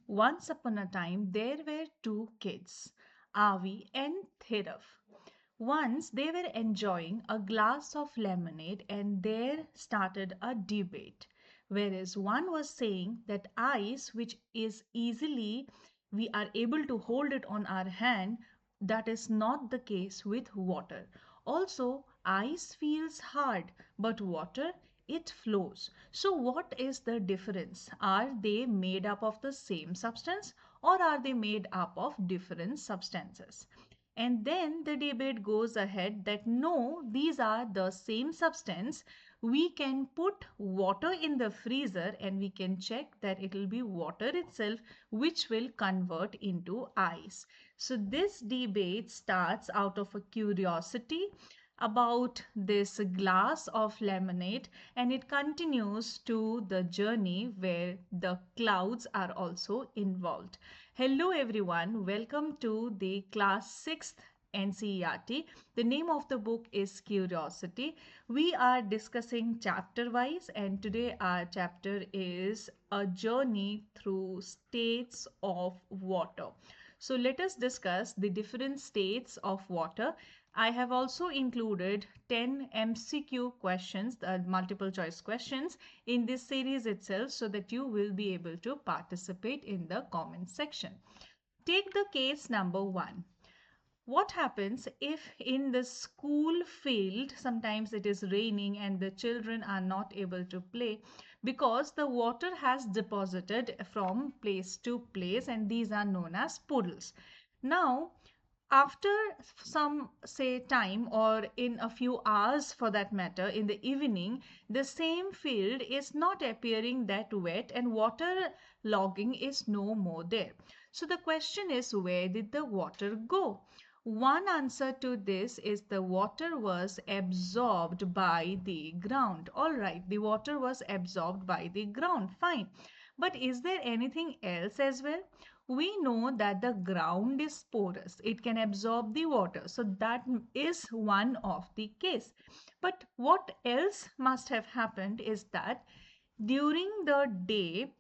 Once upon a time, there were two kids, Avi and Thirav. Once they were enjoying a glass of lemonade, and there started a debate. Whereas one was saying that ice, which is easily we are able to hold it on our hand, that is not the case with water. Also, ice feels hard, but water, it flows. So, what is the difference? Are they made up of the same substance, or are they made up of different substances? And then the debate goes ahead that no, these are the same substance. We can put water in the freezer and we can check that it will be water itself which will convert into ice. So this debate starts out of a curiosity about this glass of lemonade, and it continues to the journey where the clouds are also involved. Hello everyone, welcome to the class 6th NCERT. The name of the book is Curiosity. We are discussing chapter wise, and today our chapter is a journey through states of water. So let us discuss the different states of water. I have also included 10 MCQ questions, the multiple choice questions, in this series itself so that you will be able to participate in the comment section. Take the case number 1. What happens if in the school field sometimes it is raining and the children are not able to play because the water has deposited from place to place, and these are known as puddles. Now, after some say time, or in a few hours for that matter, in the evening, the same field is not appearing that wet and water logging is no more there. So the question is, where did the water go? One answer to this is the water was absorbed by the ground. All right, the water was absorbed by the ground. Fine. But is there anything else as well? We know that the ground is porous, it can absorb the water, so that is one of the case. But what else must have happened is that during the day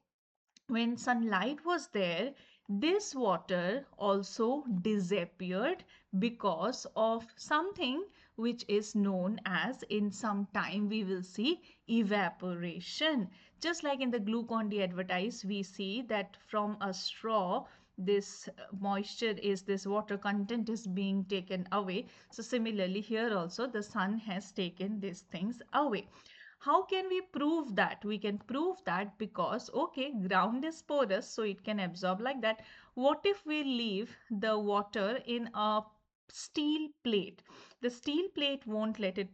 when sunlight was there, this water also disappeared because of something which is known as, in some time we will see, evaporation. Just like in the Glucon-D advertise, we see that from a straw this moisture is, this water content is being taken away. So similarly here also the sun has taken these things away. How can we prove that? We can prove that because, okay, ground is porous, so it can absorb like that. What if we leave the water in a steel plate? The steel plate won't let it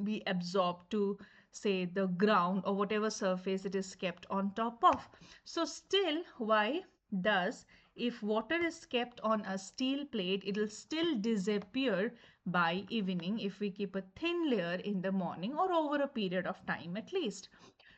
be absorbed to, say, the ground or whatever surface it is kept on top of. So still, why does, if water is kept on a steel plate, it will still disappear by evening if we keep a thin layer in the morning or over a period of time at least.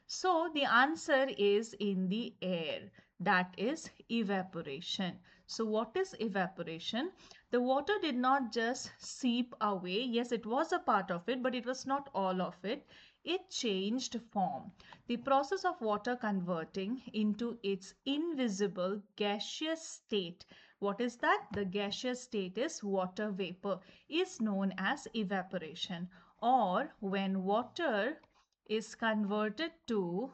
So the answer is in the air, that is evaporation. So what is evaporation? The water did not just seep away. Yes, it was a part of it, but it was not all of it. It changed form. The process of water converting into its invisible gaseous state. What is that? The gaseous state is water vapor, is known as evaporation. Or when water is converted to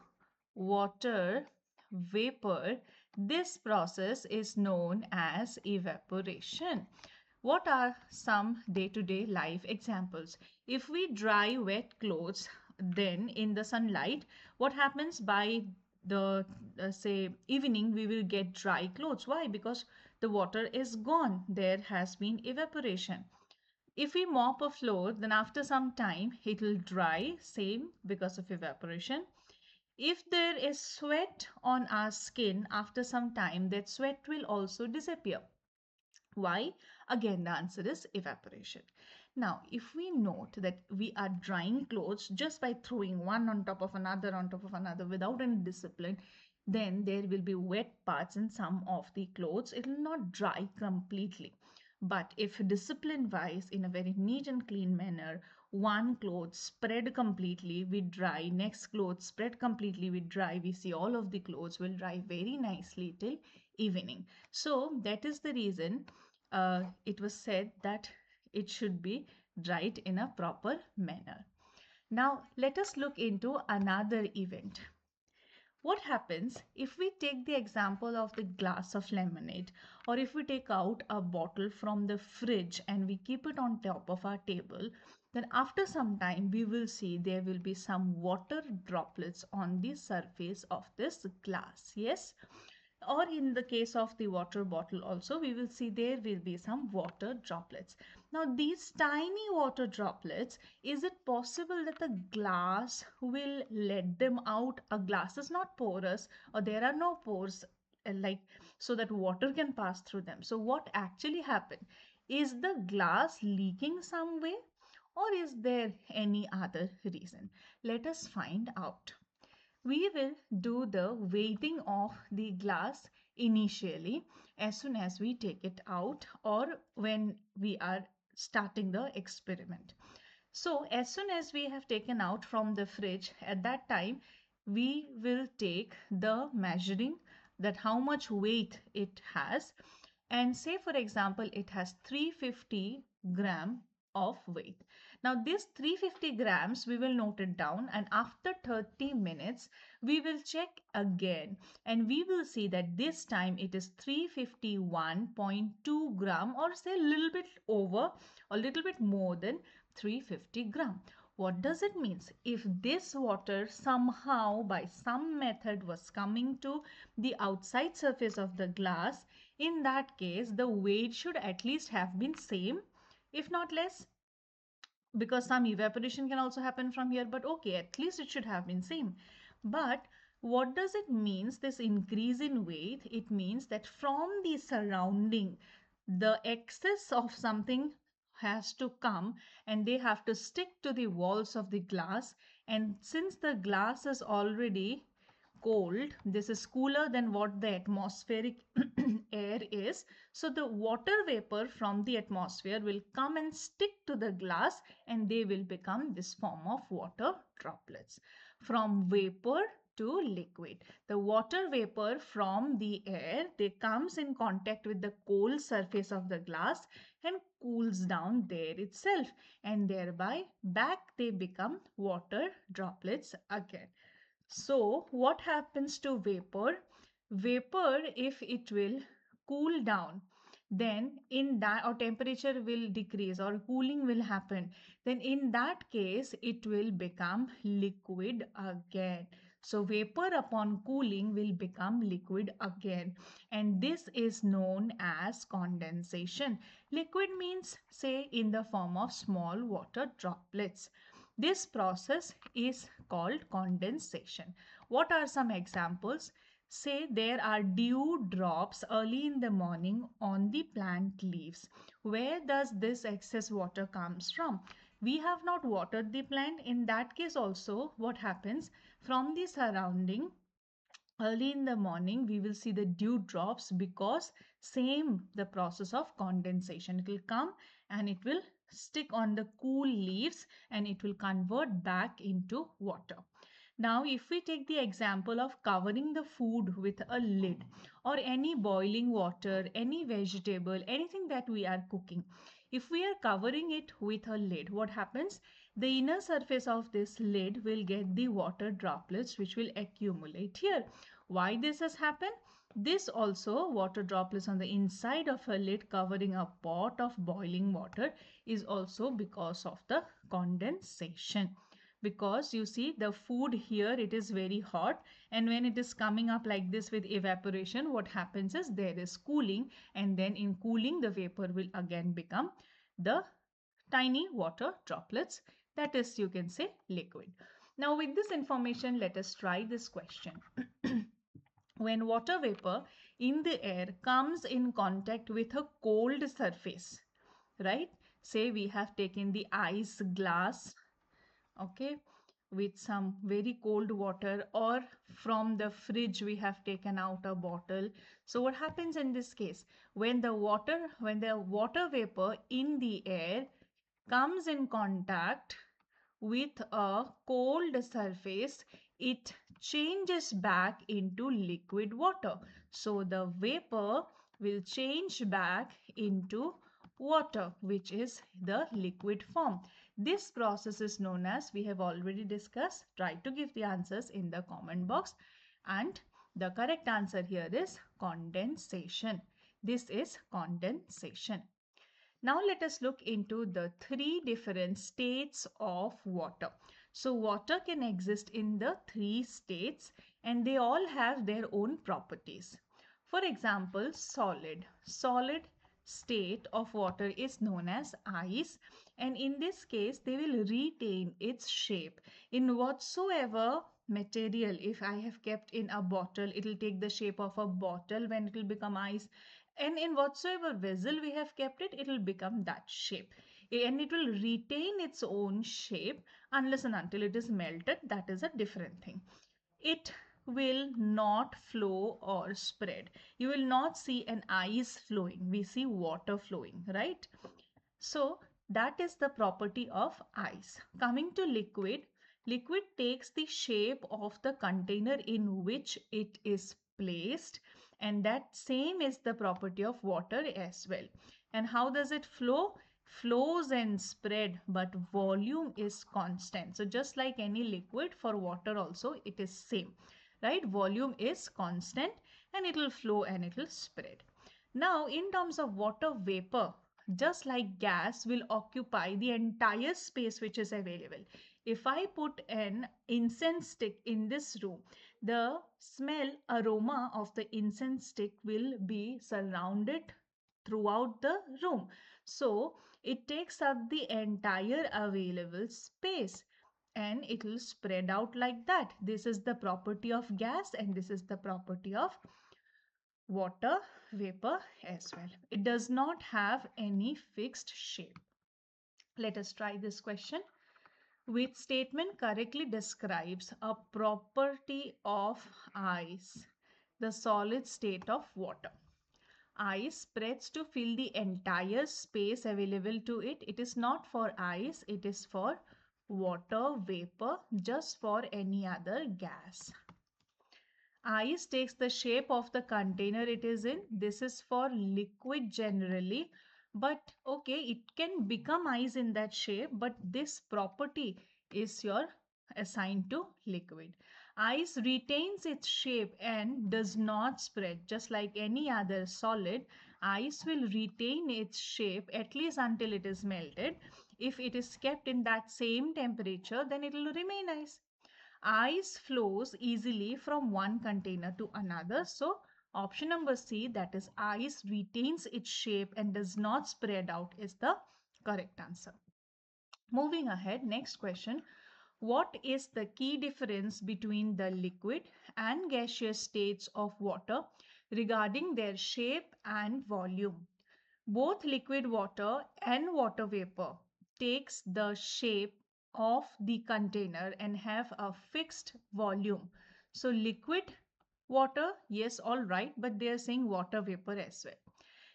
water vapor, this process is known as evaporation. What are some day-to-day life examples? If we dry wet clothes, then in the sunlight, what happens by the say evening, we will get dry clothes. Why? Because the water is gone. There has been evaporation. If we mop a floor, then after some time it will dry, same because of evaporation. If there is sweat on our skin, after some time that sweat will also disappear. Why? Again, the answer is evaporation. Now, if we note that we are drying clothes just by throwing one on top of another without any discipline, then there will be wet parts in some of the clothes. It will not dry completely. But if discipline wise, in a very neat and clean manner, one cloth spread completely, we dry, next cloth spread completely, we dry, we see all of the clothes will dry very nicely till evening. So that is the reason it was said that it should be dried in a proper manner. Now let us look into another event. What happens if we take the example of the glass of lemonade, or if we take out a bottle from the fridge and we keep it on top of our table, then after some time we will see there will be some water droplets on the surface of this glass. Yes, or in the case of the water bottle also, we will see there will be some water droplets. Now these tiny water droplets, is it possible that the glass will let them out? A glass is not porous, or there are no pores like so that water can pass through them. So what actually happened? Is the glass leaking some way, or is there any other reason? Let us find out. We will do the weighting of the glass initially as soon as we take it out, or when we are starting the experiment. So as soon as we have taken out from the fridge, at that time we will take the measuring, that how much weight it has, and say for example it has 350 gram of weight. Now this 350 grams we will note it down, and after 30 minutes we will check again, and we will see that this time it is 351.2 gram, or say a little bit over, a little bit more than 350 gram. What does it mean? If this water somehow by some method was coming to the outside surface of the glass, in that case the weight should at least have been same, if not less, because some evaporation can also happen from here, but okay, at least it should have been same. But what does it means, this increase in weight? It means that from the surrounding, the excess of something has to come, and they have to stick to the walls of the glass. And since the glass is already cold, this is cooler than what the atmospheric air is, so the water vapor from the atmosphere will come and stick to the glass, and they will become this form of water droplets. From vapor to liquid, the water vapor from the air, they comes in contact with the cold surface of the glass and cools down there itself, and thereby back they become water droplets again. So what happens to vapor? Vapor, if it will cool down, then in that, or temperature will decrease or cooling will happen, then in that case it will become liquid again. So vapor upon cooling will become liquid again, and this is known as condensation. Liquid means, say, in the form of small water droplets. This process is called condensation. What are some examples? Say there are dew drops early in the morning on the plant leaves. Where does this excess water comes from? We have not watered the plant. In that case also, what happens? From the surrounding, early in the morning we will see the dew drops, because same the process of condensation. It will come and it will stick on the cool leaves, and it will convert back into water. Now if we take the example of covering the food with a lid, or any boiling water, any vegetable, anything that we are cooking, if we are covering it with a lid, what happens? The inner surface of this lid will get the water droplets which will accumulate here. Why this has happened? This also, water droplets on the inside of a lid covering a pot of boiling water, is also because of the condensation. Because you see the food here, it is very hot, and when it is coming up like this with evaporation, what happens is there is cooling, and then in cooling the vapor will again become the tiny water droplets, that is, you can say, liquid. Now with this information, let us try this question. When water vapor in the air comes in contact with a cold surface, right? Say we have taken the ice glass, okay, with some very cold water, or from the fridge we have taken out a bottle. So what happens in this case? When the water vapor in the air comes in contact with a cold surface, it changes back into liquid water. So the vapor will change back into water, which is the liquid form. This process is known as, we have already discussed. Try to give the answers in the comment box. And the correct answer here is condensation. This is condensation. Now let us look into the three different states of water. So water can exist in the three states and they all have their own properties. For example, solid. Solid state of water is known as ice, and in this case they will retain its shape in whatsoever material. If I have kept in a bottle, it will take the shape of a bottle when it will become ice, and in whatsoever vessel we have kept it, it will become that shape, and it will retain its own shape unless and until it is melted. That is a different thing. It will not flow or spread. You will not see an ice flowing, we see water flowing, right? So that is the property of ice. Coming to liquid, liquid takes the shape of the container in which it is placed, and that same is the property of water as well. And how does it flow? Flows and spread, but volume is constant. So just like any liquid, for water also it is same, right? Volume is constant and it will flow and it will spread. Now in terms of water vapor, just like gas will occupy the entire space which is available. If I put an incense stick in this room, the smell aroma of the incense stick will be surrounded throughout the room. So it takes up the entire available space and it will spread out like that. This is the property of gas and this is the property of water vapor as well. It does not have any fixed shape. Let us try this question. Which statement correctly describes a property of ice, the solid state of water? Ice spreads to fill the entire space available to it. It is not for ice, it is for water vapor, just for any other gas. Ice takes the shape of the container it is in. This is for liquid generally, but okay, it can become ice in that shape, but this property is your assigned to liquid. Ice retains its shape and does not spread. Just like any other solid, ice will retain its shape at least until it is melted. If it is kept in that same temperature, then it will remain ice. Ice flows easily from one container to another. So option number C, that is ice retains its shape and does not spread out, is the correct answer. Moving ahead, next question. What is the key difference between the liquid and gaseous states of water regarding their shape and volume? Both liquid water and water vapor takes the shape of the container and have a fixed volume. So liquid water, yes, all right, but they are saying water vapor as well.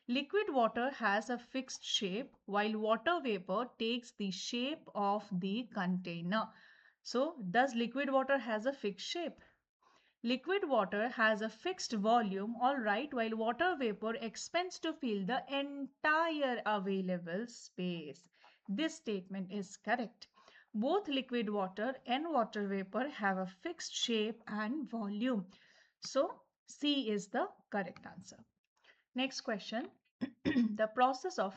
Liquid water has a fixed shape while water vapor takes the shape of the container. So does liquid water has a fixed shape? Liquid water has a fixed volume, all right, while water vapor expands to fill the entire available space. This statement is correct. Both liquid water and water vapor have a fixed shape and volume. So C is the correct answer. Next question. The process of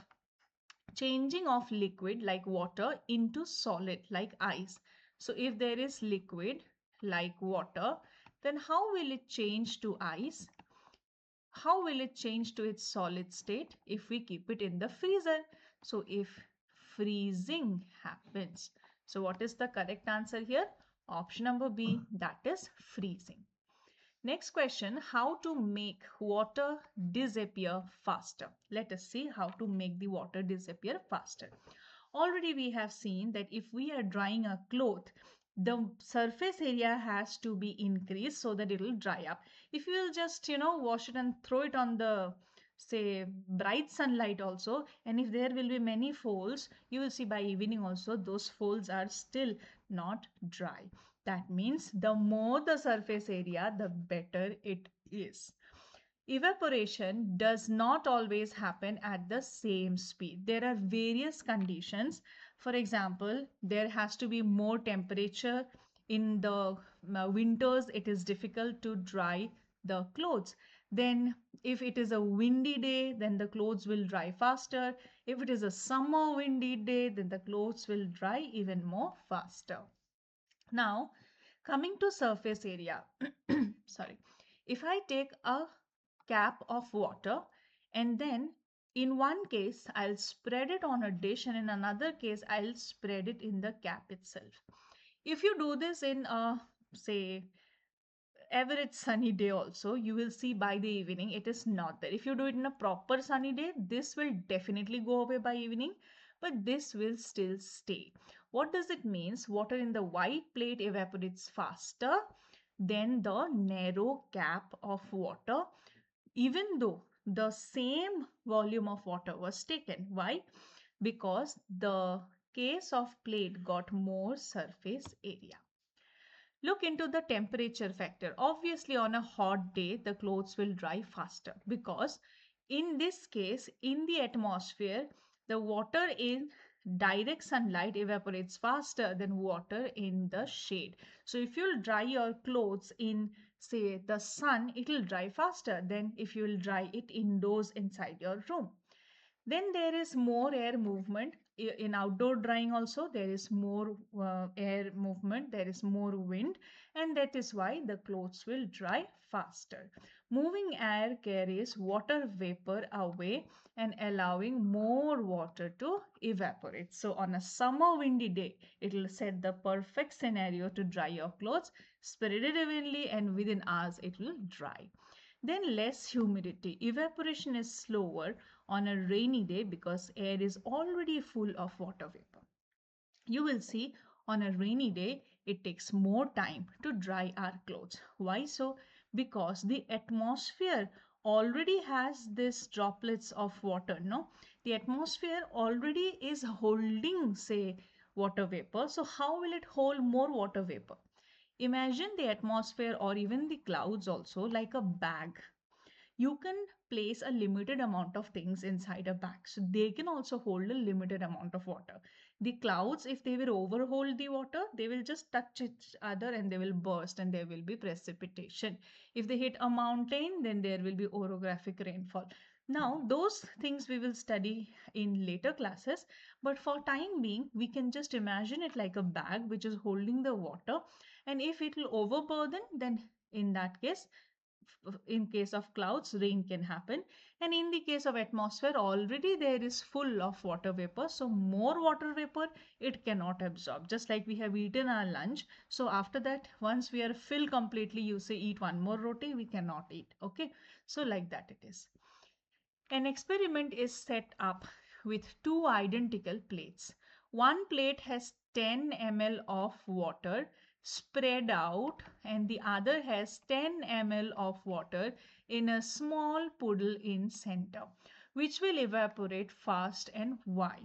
changing of liquid like water into solid like ice. So if there is liquid like water, then how will it change to ice? How will it change to its solid state if we keep it in the freezer? So if freezing happens, so what is the correct answer here? Option number B, that is freezing. Next question, how to make water disappear faster? Let us see how to make the water disappear faster. Already we have seen that if we are drying a cloth, the surface area has to be increased so that it will dry up. If you will just, wash it and throw it on the, say, bright sunlight also, and if there will be many folds, you will see by evening also those folds are still not dry. That means the more the surface area, the better it is. Evaporation does not always happen at the same speed. There are various conditions. For example, there has to be more temperature. In the winters, it is difficult to dry the clothes. Then, if it is a windy day, then the clothes will dry faster. If it is a summer windy day, then the clothes will dry even more faster. Now, coming to surface area, sorry, if I take a cap of water and then in one case I'll spread it on a dish and in another case I'll spread it in the cap itself. If you do this in a, say, average sunny day also, you will see by the evening it is not there. If you do it in a proper sunny day, this will definitely go away by evening, but this will still stay. What does it means? Water in the white plate evaporates faster than the narrow cap of water, even though the same volume of water was taken. Why? Because the case of plate got more surface area. Look into the temperature factor. Obviously, on a hot day, the clothes will dry faster because in this case, in the atmosphere, the water in direct sunlight evaporates faster than water in the shade. So if you'll dry your clothes in, say, the sun, it will dry faster than if you will dry it indoors inside your room. Then there is more air movement. In outdoor drying also, there is more air movement, there is more wind, and that is why the clothes will dry faster. Moving air carries water vapor away and allowing more water to evaporate. So on a summer windy day, it will set the perfect scenario to dry your clothes, spread it evenly, and within hours it will dry. Then less humidity. Evaporation is slower on a rainy day because air is already full of water vapor. You will see on a rainy day it takes more time to dry our clothes. Why so? Because the atmosphere already has this droplets of water. No, the atmosphere already is holding, say, water vapor. So how will it hold more water vapor? Imagine the atmosphere or even the clouds also like a bag. You can place a limited amount of things inside a bag, so they can also hold a limited amount of water. The clouds, if they will overhold the water, they will just touch each other and they will burst and there will be precipitation. If they hit a mountain, then there will be orographic rainfall. Now those things we will study in later classes, but for time being we can just imagine it like a bag which is holding the water, and if it will overburden, then in that case, in case of clouds, rain can happen, and in the case of atmosphere, already there is full of water vapor, so more water vapor it cannot absorb. Just like we have eaten our lunch, so after that, once we are filled completely, you say eat one more roti, we cannot eat. Okay, so like that it is. An experiment is set up with two identical plates. One plate has 10 ml of water spread out and the other has 10 ml of water in a small puddle in center. Which will evaporate fast and why?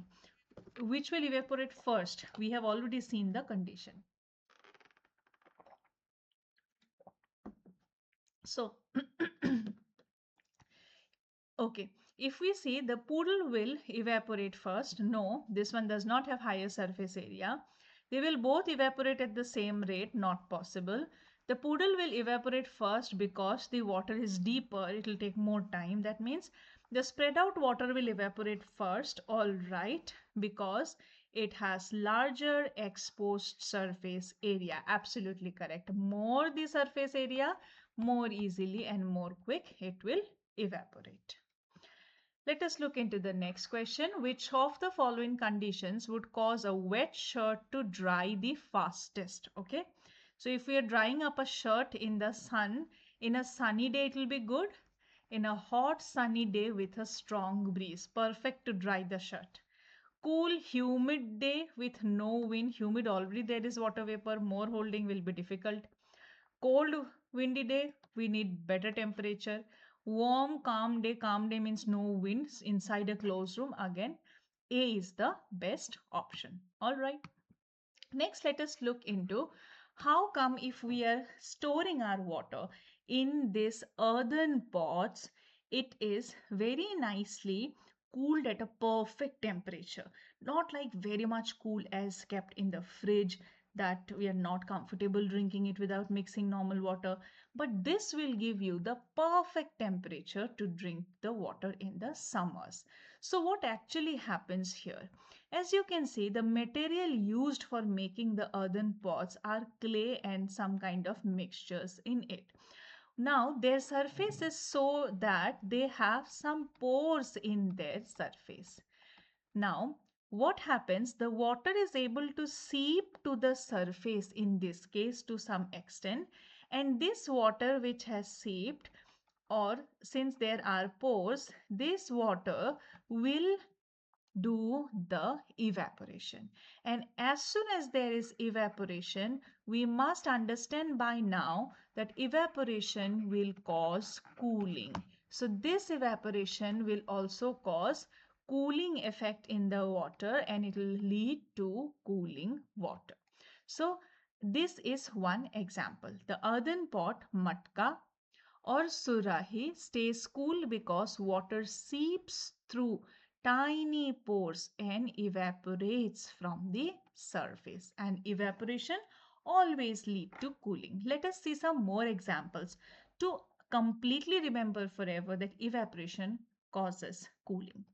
Which will evaporate first? We have already seen the condition. So, okay, if we see the poodle will evaporate first, no, this one does not have higher surface area. They will both evaporate at the same rate, not possible. The poodle will evaporate first because the water is deeper, it will take more time. That means the spread out water will evaporate first, all right, because it has larger exposed surface area. Absolutely correct. More the surface area, more easily and more quick it will evaporate. Let us look into the next question. Which of the following conditions would cause a wet shirt to dry the fastest? Okay. So if we are drying up a shirt in the sun, in a sunny day, it will be good. In a hot sunny day with a strong breeze, perfect to dry the shirt. Cool, humid day with no wind, humid already there is water vapor, more holding will be difficult. Cold, windy day, we need better temperature. Warm, calm day means no winds inside a closed room. Again, A is the best option. All right. Next, let us look into how come if we are storing our water in this earthen pots, it is very nicely cooled at a perfect temperature, not like very much cool as kept in the fridge that we are not comfortable drinking it without mixing normal water, but this will give you the perfect temperature to drink the water in the summers. So what actually happens here? As you can see, the material used for making the earthen pots are clay and some kind of mixtures in it. Now, their surface is so that they have some pores in their surface. Now, what happens? The water is able to seep to the surface in this case to some extent, and this water which has seeped, or since there are pores, this water will do the evaporation. And as soon as there is evaporation, we must understand by now that evaporation will cause cooling. So this evaporation will also cause cooling effect in the water and it will lead to cooling water. So this is one example. The earthen pot, matka, or surahi stays cool because water seeps through tiny pores and evaporates from the surface, and evaporation always lead to cooling. Let us see some more examples to completely remember forever that evaporation causes cooling.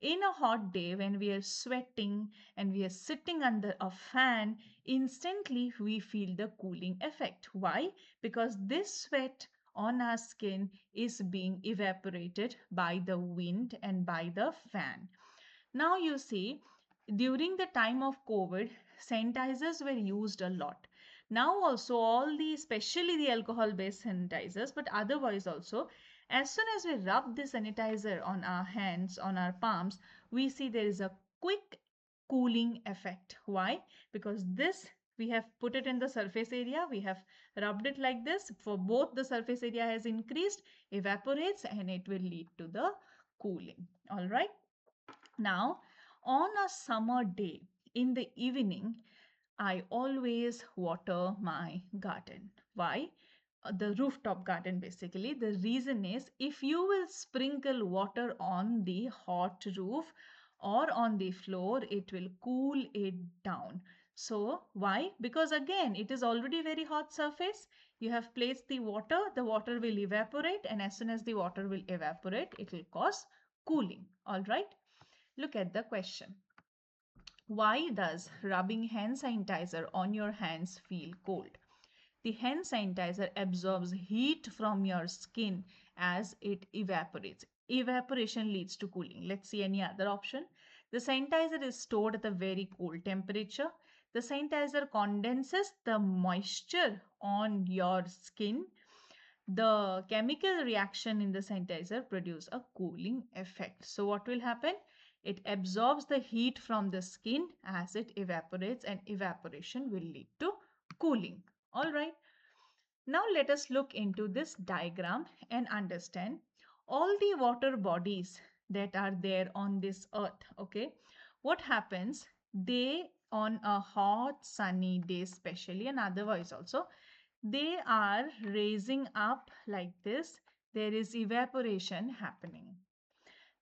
In a hot day when we are sweating and we are sitting under a fan, instantly we feel the cooling effect. Why? Because this sweat on our skin is being evaporated by the wind and by the fan. Now you see, during the time of COVID, sanitizers were used a lot. Now also all the, especially the alcohol-based sanitizers, but otherwise also, as soon as we rub the sanitizer on our hands, on our palms, we see there is a quick cooling effect. Why? Because this we have put it in the surface area, we have rubbed it like this. For both the surface area has increased, evaporates, and it will lead to the cooling. All right. Now, on a summer day in the evening, I always water my garden. Why? The rooftop garden basically. The reason is if you will sprinkle water on the hot roof or on the floor, it will cool it down. So why? Because again, it is already very hot surface. You have placed the water will evaporate, and as soon as the water will evaporate, it will cause cooling. All right. Look at the question. Why does rubbing hand sanitizer on your hands feel cold? The hand sanitizer absorbs heat from your skin as it evaporates. Evaporation leads to cooling. Let's see any other option. The sanitizer is stored at a very cold temperature. The sanitizer condenses the moisture on your skin. The chemical reaction in the sanitizer produce a cooling effect. So what will happen? It absorbs the heat from the skin as it evaporates, and evaporation will lead to cooling. All right. Now let us look into this diagram and understand all the water bodies that are there on this earth. Okay. What happens? They on a hot sunny day especially, and otherwise also, they are raising up like this. There is evaporation happening.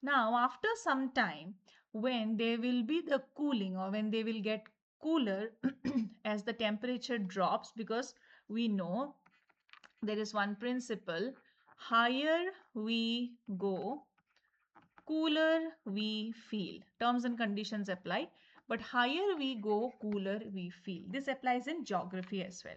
Now, after some time, when there will be the cooling or when they will get cooler as the temperature drops, because we know there is one principle, higher we go, cooler we feel. Terms and conditions apply, but higher we go, cooler we feel. This applies in geography as well.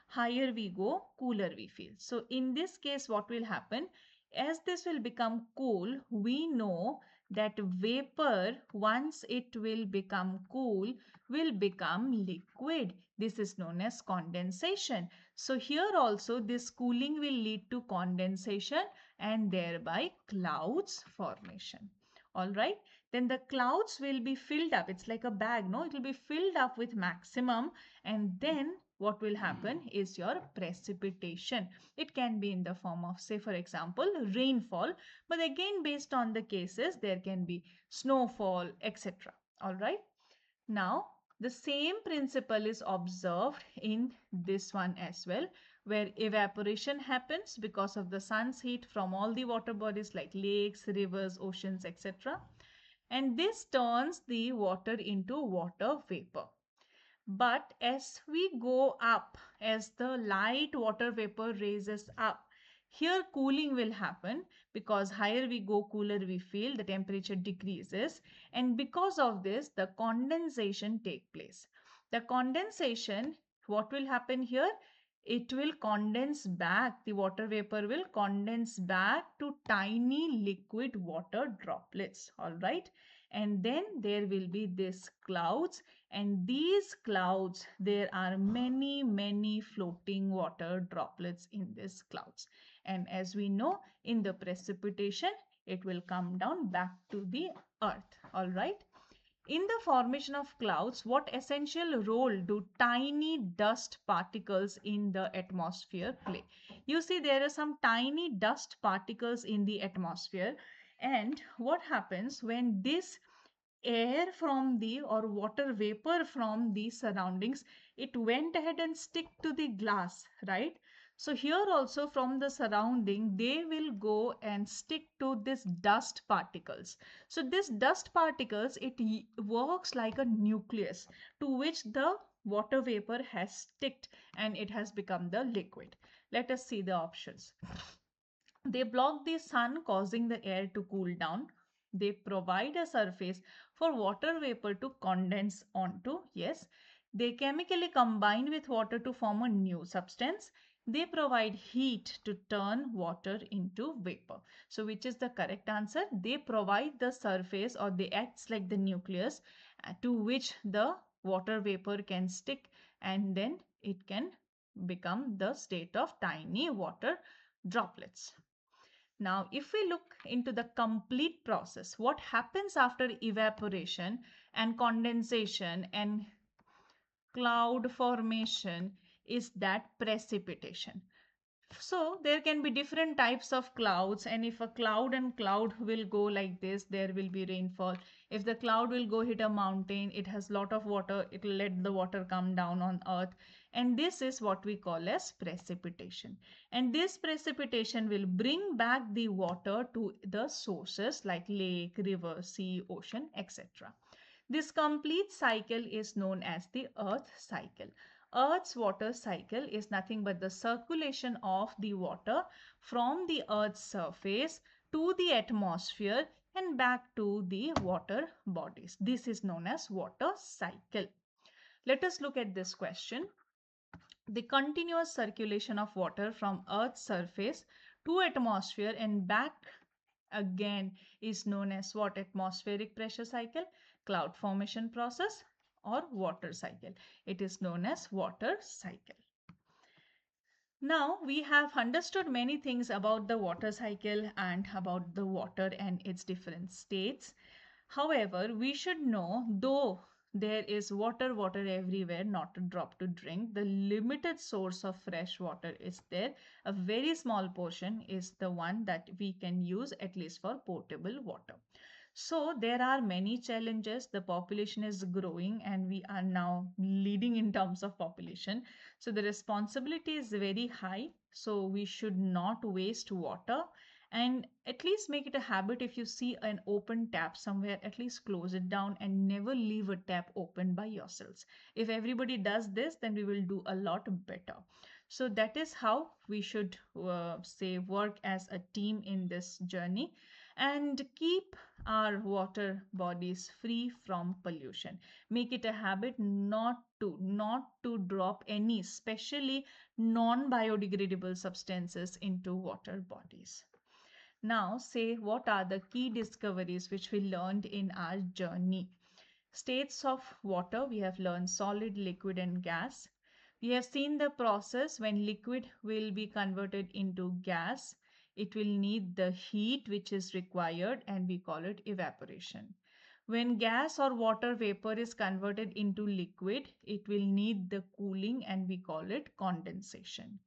Higher we go, cooler we feel. So in this case, what will happen? As this will become cool, we know that vapor, once it will become cool, will become liquid. This is known as condensation. So here also this cooling will lead to condensation and thereby clouds formation. All right. Then the clouds will be filled up. It's like a bag, no? It will be filled up with maximum, and then what will happen is your precipitation. It can be in the form of, say for example, rainfall, but again based on the cases there can be snowfall, etc. All right. Now The same principle is observed in this one as well, where evaporation happens because of the sun's heat from all the water bodies like lakes, rivers, oceans, etc. And this turns the water into water vapor. But as we go up, as the light water vapor raises up, here cooling will happen because higher we go, cooler we feel, the temperature decreases. And because of this, the condensation take place. The condensation, what will happen here? It will condense back, the water vapor will condense back to tiny liquid water droplets, all right? And then there will be this clouds, and these clouds, there are many floating water droplets in these clouds. And as we know, in the precipitation, it will come down back to the earth, all right? In the formation of clouds, what essential role do tiny dust particles in the atmosphere play? You see, there are some tiny dust particles in the atmosphere, and what happens when this air from the or water vapor from the surroundings, it went ahead and stick to the glass, right? So here also from the surrounding, they will go and stick to this dust particles. So this dust particles, it works like a nucleus to which the water vapor has sticked and it has become the liquid. Let us see the options. They block the sun, causing the air to cool down. They provide a surface for water vapor to condense onto. Yes. They chemically combine with water to form a new substance. They provide heat to turn water into vapor. So which is the correct answer? They provide the surface, or they act like the nucleus to which the water vapor can stick, and then it can become the state of tiny water droplets. Now, if we look into the complete process, what happens after evaporation and condensation and cloud formation is that precipitation. So there can be different types of clouds, and if a cloud and cloud will go like this, there will be rainfall. If the cloud will go hit a mountain, it has lot of water, it will let the water come down on earth, and this is what we call as precipitation. And this precipitation will bring back the water to the sources like lake, river, sea, ocean, etc. This complete cycle is known as the earth cycle. Earth's water cycle is nothing but the circulation of the water from the earth's surface to the atmosphere and back to the water bodies. This is known as water cycle. Let us look at this question. The continuous circulation of water from earth's surface to atmosphere and back again is known as what? Atmospheric pressure cycle, cloud formation process, or water cycle. It is known as water cycle. Now we have understood many things about the water cycle and about the water and its different states. However, we should know, though there is water everywhere, not a drop to drink, the limited source of fresh water is there. A very small portion is the one that we can use at least for potable water. So there are many challenges. The population is growing and we are now leading in terms of population. So the responsibility is very high. So we should not waste water, and at least make it a habit. If you see an open tap somewhere, at least close it down and never leave a tap open by yourselves. If everybody does this, then we will do a lot better. So that is how we should say work as a team in this journey and keep our water bodies free from pollution. Make it a habit not to drop any, especially non biodegradable substances into water bodies. Now, say what are the key discoveries which we learned in our journey. States of water, we have learned solid, liquid, and gas. We have seen the process when liquid will be converted into gas. It will need the heat which is required, and we call it evaporation. When gas or water vapor is converted into liquid, it will need the cooling, and we call it condensation.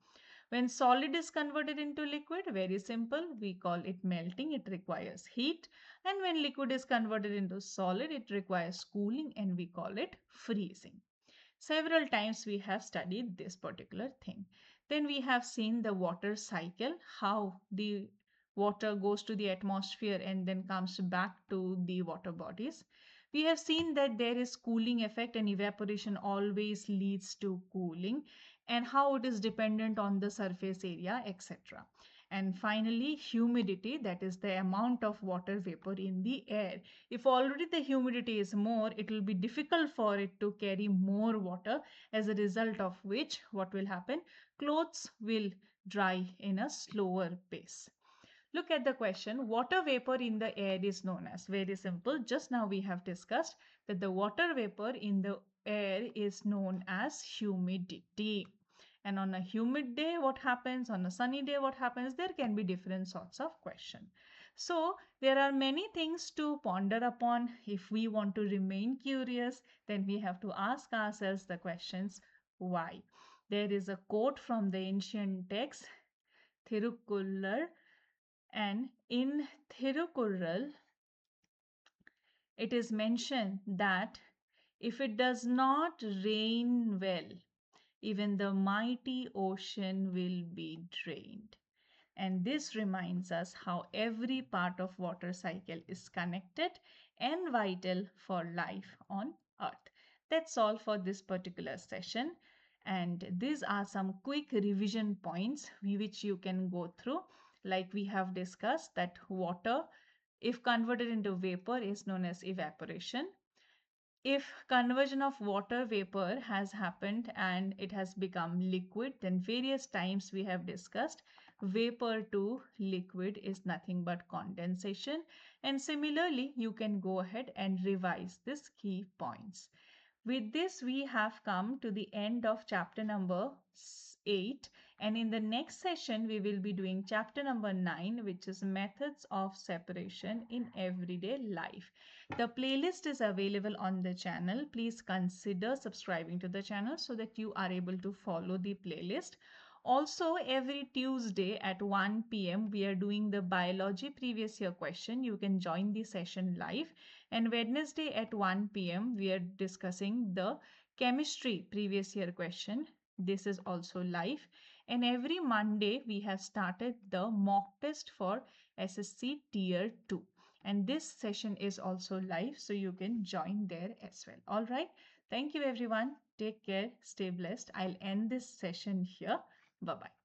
When solid is converted into liquid, very simple, we call it melting, it requires heat. And when liquid is converted into solid, it requires cooling and we call it freezing. Several times we have studied this particular thing. Then we have seen the water cycle, how the water goes to the atmosphere and then comes back to the water bodies. We have seen that there is cooling effect and evaporation always leads to cooling, and how it is dependent on the surface area, etc. And finally, humidity, that is the amount of water vapor in the air. If already the humidity is more, it will be difficult for it to carry more water, as a result of which, what will happen? Clothes will dry in a slower pace. Look at the question. Water vapor in the air is known as. Very simple. Just now we have discussed that the water vapor in the air is known as humidity. And on a humid day, what happens? On a sunny day, what happens? There can be different sorts of question. So there are many things to ponder upon. If we want to remain curious, then we have to ask ourselves the questions, why? There is a quote from the ancient text, Thirukkural, and in Thirukkural, it is mentioned that if it does not rain well, even the mighty ocean will be drained. And this reminds us how every part of water cycle is connected and vital for life on earth. That's all for this particular session. And these are some quick revision points which you can go through. Like we have discussed, that water, if converted into vapor, is known as evaporation. If conversion of water vapor has happened and it has become liquid, then various times we have discussed vapor to liquid is nothing but condensation. And similarly, you can go ahead and revise these key points. With this, we have come to the end of chapter number 8. And in the next session, we will be doing chapter number 9, which is methods of separation in everyday life. The playlist is available on the channel. Please consider subscribing to the channel so that you are able to follow the playlist. Also, every Tuesday at 1 p.m., we are doing the biology previous year question. You can join the session live. And Wednesday at 1 p.m., we are discussing the chemistry previous year question. This is also live. And every Monday, we have started the mock test for SSC Tier 2. And this session is also live, so you can join there as well. All right. Thank you, everyone. Take care. Stay blessed. I'll end this session here. Bye-bye.